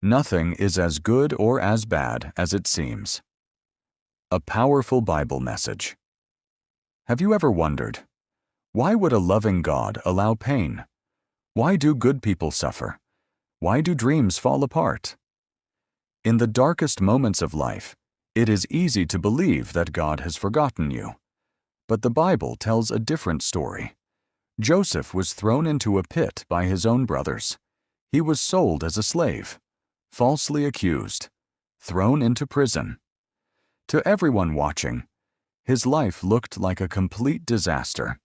Nothing is as good or as bad as it seems. A powerful Bible message. Have you ever wondered, why would a loving God allow pain? Why do good people suffer? Why do dreams fall apart? In the darkest moments of life, it is easy to believe that God has forgotten you. But the Bible tells a different story. Joseph was thrown into a pit by his own brothers. He was sold as a slave, falsely accused, thrown into prison. To everyone watching, his life looked like a complete disaster.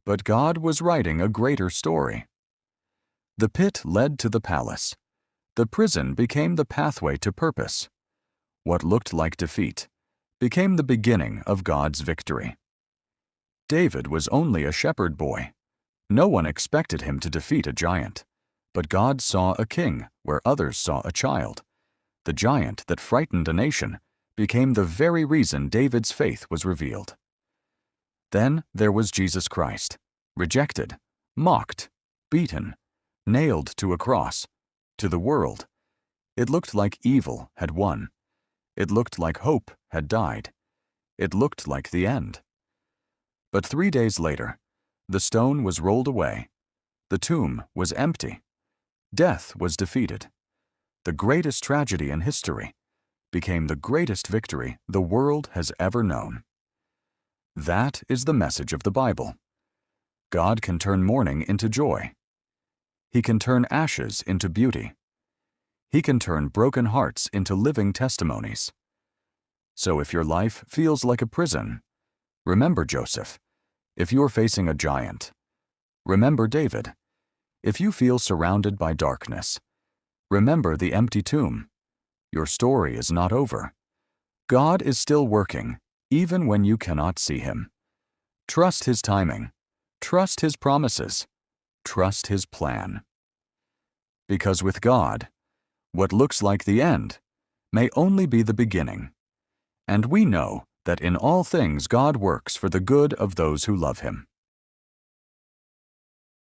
But God was writing a greater story. The pit led to the palace. The prison became the pathway to purpose. What looked like defeat became the beginning of God's victory. David was only a shepherd boy. No one expected him to defeat a giant. But God saw a king where others saw a child. The giant that frightened a nation became the very reason David's faith was revealed. Then there was Jesus Christ, rejected, mocked, beaten, nailed to a cross. To the world, it looked like evil had won. It looked like hope had died. It looked like the end. But 3 days later, the stone was rolled away. The tomb was empty. Death was defeated. The greatest tragedy in history became the greatest victory the world has ever known. That is the message of the Bible. God can turn mourning into joy. He can turn ashes into beauty. He can turn broken hearts into living testimonies. So if your life feels like a prison, remember Joseph. If you're facing a giant, remember David. If you feel surrounded by darkness, remember the empty tomb. Your story is not over. God is still working, even when you cannot see Him. Trust His timing. Trust His promises. Trust His plan. Because with God, what looks like the end may only be the beginning. And we know that in all things God works for the good of those who love Him.